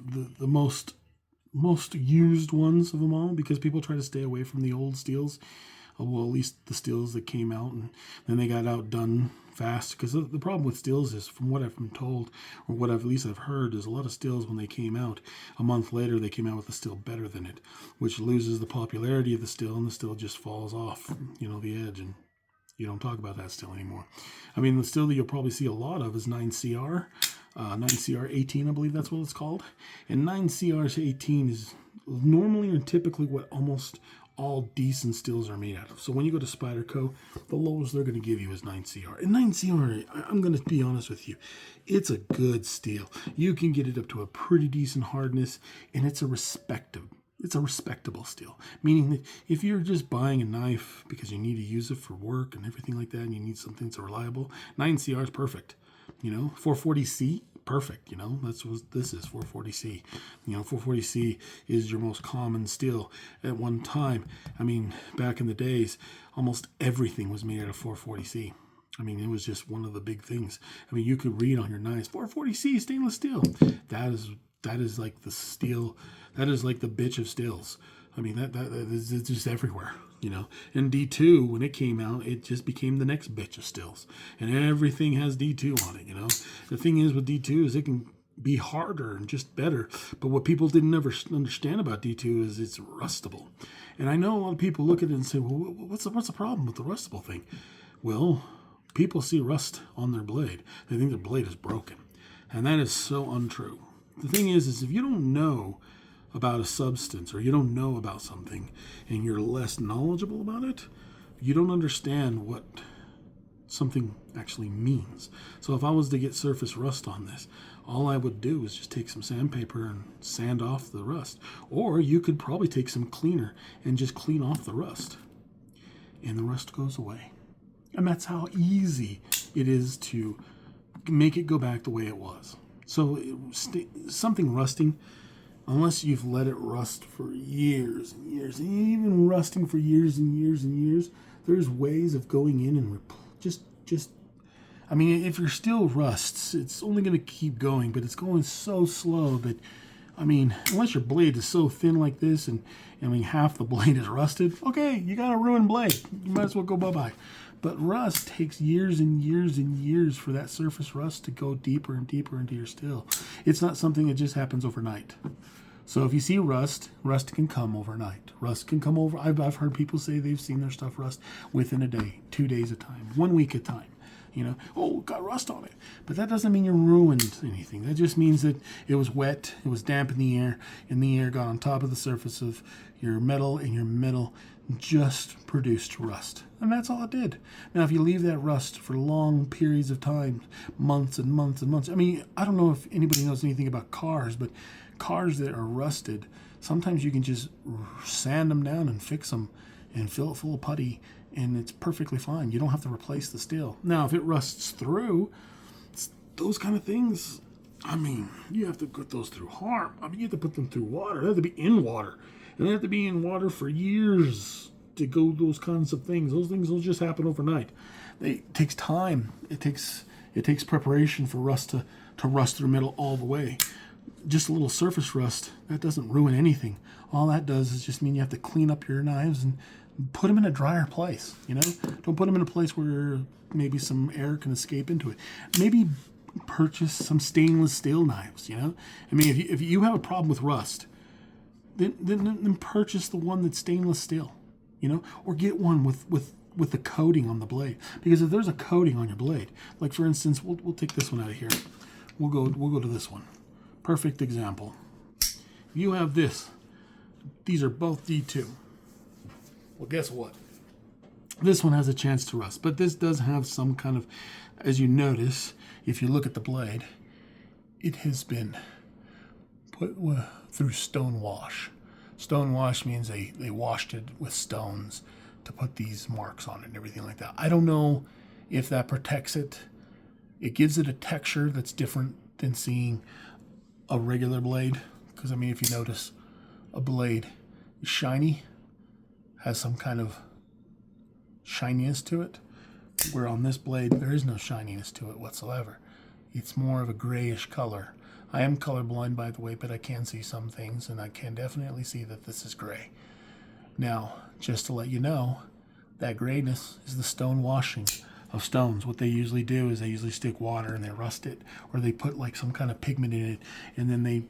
most used ones of them all, because people try to stay away from the old steels. well, at least the stills that came out, and then they got outdone fast. Because the problem with stills is, from what I've been told, or what at least I've heard, is a lot of stills, when they came out a month later, they came out with a still better than it, which loses the popularity of the still, and the still just falls off, the edge, and you don't talk about that still anymore. I mean, the still that you'll probably see a lot of is 9CR. 9CR18, I believe that's what it's called. And 9CR18 is normally or typically what almost all decent stills are made out of. So when you go to Spyderco, the lowest they're going to give you is 9CR. And 9CR, I'm going to be honest with you, it's a good steel. You can get it up to a pretty decent hardness, and it's a respectable steel. Meaning that if you're just buying a knife because you need to use it for work and everything like that, and you need something that's reliable, 9CR is perfect. 440C, perfect. That's what this is, 440C. 440C is your most common steel. At one time, back in the days, almost everything was made out of 440C. It was just one of the big things. You could read on your knives, 440C stainless steel. That is like the steel. That is like the bitch of stills. That is just everywhere. And D2, when it came out, it just became the next bitch of stills. And everything has D2 on it, The thing is with D2 is it can be harder and just better. But what people didn't ever understand about D2 is it's rustable. And I know a lot of people look at it and say, well, what's the problem with the rustable thing? Well, people see rust on their blade. They think their blade is broken. And that is so untrue. The thing is if you don't know about a substance, or you don't know about something and you're less knowledgeable about it, you don't understand what something actually means. So if I was to get surface rust on this, all I would do is just take some sandpaper and sand off the rust. Or you could probably take some cleaner and just clean off the rust, and the rust goes away. And that's how easy it is to make it go back the way it was. So something rusting, unless you've let it rust for years and years, and even rusting for years and years and years, there's ways of going in and if your steel rusts, it's only going to keep going, but it's going so slow that, unless your blade is so thin like this, and half the blade is rusted, okay, you got a ruined blade. You might as well go bye-bye. But rust takes years and years and years for that surface rust to go deeper and deeper into your steel. It's not something that just happens overnight. So if you see rust can come overnight. Rust can come over. I've heard people say they've seen their stuff rust within a day, 2 days at a time, 1 week at a time. Got rust on it. But that doesn't mean you ruined anything. That just means that it was wet, it was damp in the air got on top of the surface of your metal, and your metal just produced rust. And that's all it did. Now, if you leave that rust for long periods of time, months and months and months, I don't know if anybody knows anything about cars, but cars that are rusted, sometimes you can just sand them down and fix them and fill it full of putty, and it's perfectly fine. You don't have to replace the steel. Now, if it rusts through, those kind of things, you have to put those through harm. You have to put them through water. They have to be in water. And they have to be in water for years to go those kinds of things. Those things will just happen overnight. It takes time. It takes preparation for rust to rust through metal all the way. Just a little surface rust, that doesn't ruin anything. All that does is just mean you have to clean up your knives and put them in a drier place. Don't put them in a place where maybe some air can escape into it. Maybe purchase some stainless steel knives. If you have a problem with rust, then purchase the one that's stainless steel. Or get one with the coating on the blade. Because if there's a coating on your blade, like for instance, we'll take this one out of here. We'll go to this one. Perfect example. You have this. These are both D2. Well, guess what? This one has a chance to rust, but this does have some kind of, as you notice, if you look at the blade, it has been put through stone wash. Stone wash means they washed it with stones to put these marks on it and everything like that. I don't know if that protects it. It gives it a texture that's different than seeing a regular blade. Because, if you notice, a blade is shiny, has some kind of shininess to it, where on this blade, there is no shininess to it whatsoever. It's more of a grayish color. I am colorblind, by the way, but I can see some things, and I can definitely see that this is gray. Now, just to let you know, That grayness is the stone washing of stones. What they usually do is they usually stick water and they rust it, or they put like some kind of pigment in it, and then they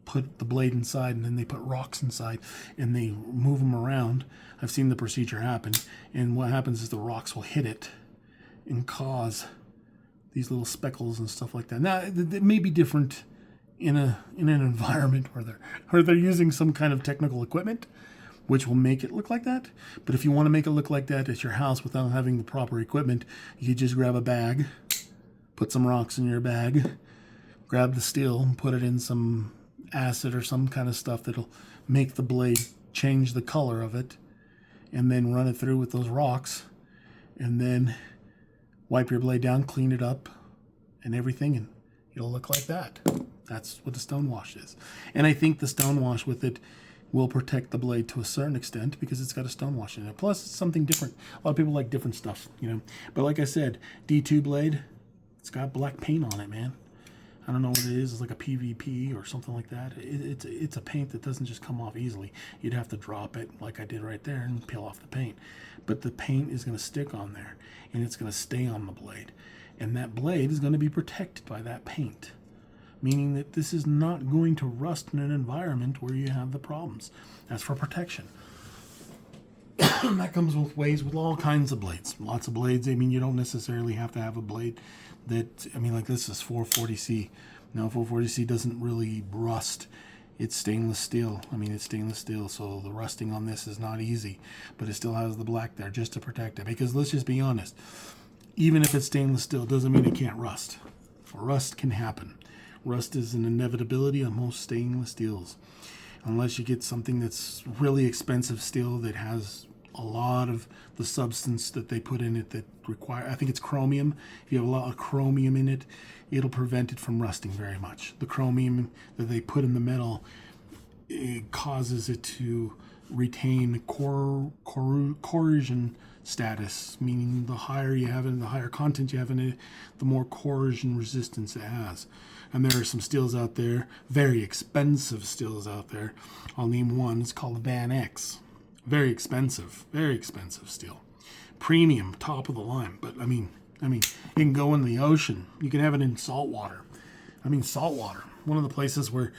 put the blade inside, and then they put rocks inside, and they move them around. I've seen the procedure happen, and what happens is the rocks will hit it and cause these little speckles and stuff like that. Now, it may be different in an environment where they're using some kind of technical equipment, which will make it look like that. But if you want to make it look like that at your house without having the proper equipment, you just grab a bag, put some rocks in your bag, grab the steel, and put it in some acid or some kind of stuff that'll make the blade change the color of it, and then run it through with those rocks, and then wipe your blade down, clean it up and everything, and it'll look like that. That's what the stone wash is. And I think the stone wash with it will protect the blade to a certain extent because it's got a stone wash in it. Plus, it's something different. A lot of people like different stuff, you know. But like I said, D2 blade, it's got black paint on it, man. I don't know what it is. It's like a PVP or something like that. It's a paint that doesn't just come off easily. You'd have to drop it like I did right there and peel off the paint. But the paint is going to stick on there, and it's going to stay on the blade. And that blade is going to be protected by that paint, meaning that this is not going to rust in an environment where you have the problems. That's for protection. That comes with ways with all kinds of blades. Lots of blades. I mean, you don't necessarily have to have a blade that, I mean, like this is 440C. Now, 440C doesn't really rust. It's stainless steel. I mean, it's stainless steel, so the rusting on this is not easy, but it still has the black there just to protect it. Because let's just be honest, even if it's stainless steel, it doesn't mean it can't rust. Rust can happen. Rust is an inevitability on most stainless steels. Unless you get something that's really expensive steel that has a lot of the substance that they put in it that require, I think it's chromium. If you have a lot of chromium in it, it'll prevent it from rusting very much. The chromium that they put in the metal, it causes it to retain corrosion status, meaning the higher you have it, the higher content you have in it, the more corrosion resistance it has. And there are some steels out there, very expensive steels out there. I'll name one. It's called Van X. Very expensive steel. Premium, top of the line. But I mean, you can go in the ocean. You can have it in salt water. I mean, salt water. One of the places where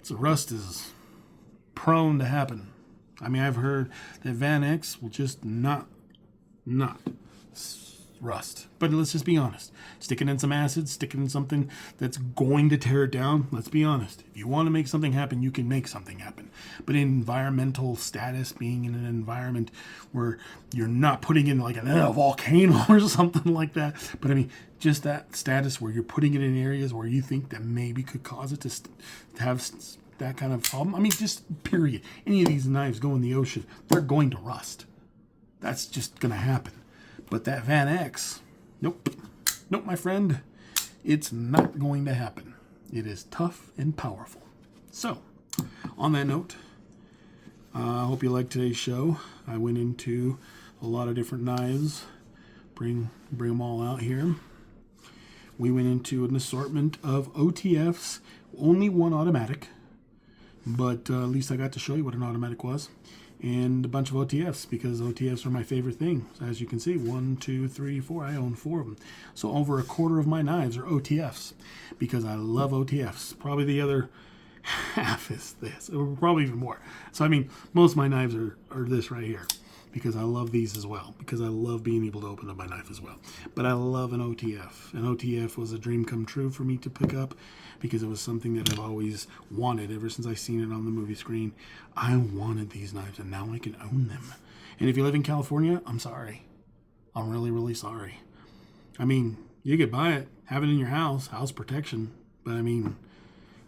the rust is prone to happen. I mean, I've heard that Van X will just not rust. But let's just be honest. Stick it in some acid, stick it in something that's going to tear it down. Let's be honest. If you want to make something happen, you can make something happen. But environmental status, being in an environment where you're not putting in like a volcano or something like that. But I mean, just that status where you're putting it in areas where you think that maybe could cause it to have that kind of problem. I mean, just period. Any of these knives go in the ocean, they're going to rust. That's just going to happen. But that Van X, nope, my friend, it's not going to happen. It is tough and powerful. So, on that note, I hope you liked today's show. I went into a lot of different knives, bring them all out here. We went into an assortment of OTFs, only one automatic, but at least I got to show you what an automatic was. And a bunch of OTFs, because OTFs are my favorite thing. As you can see, 1, 2, 3, 4. I own 4 of them. So over a quarter of my knives are OTFs, because I love OTFs. Probably the other half is this, or probably even more. So I mean, most of my knives are this right here, because I love these as well, because I love being able to open up my knife as well. But I love an OTF. An OTF was a dream come true for me to pick up, because it was something that I've always wanted ever since I seen it on the movie screen. I wanted these knives, and now I can own them. And if you live in California, I'm sorry. I'm really, really sorry. I mean, you could buy it, have it in your house protection, but I mean,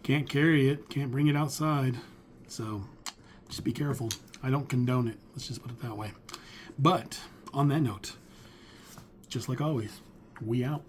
can't carry it, can't bring it outside. So just be careful. I don't condone it. Let's just put it that way. But on that note, just like always, we out.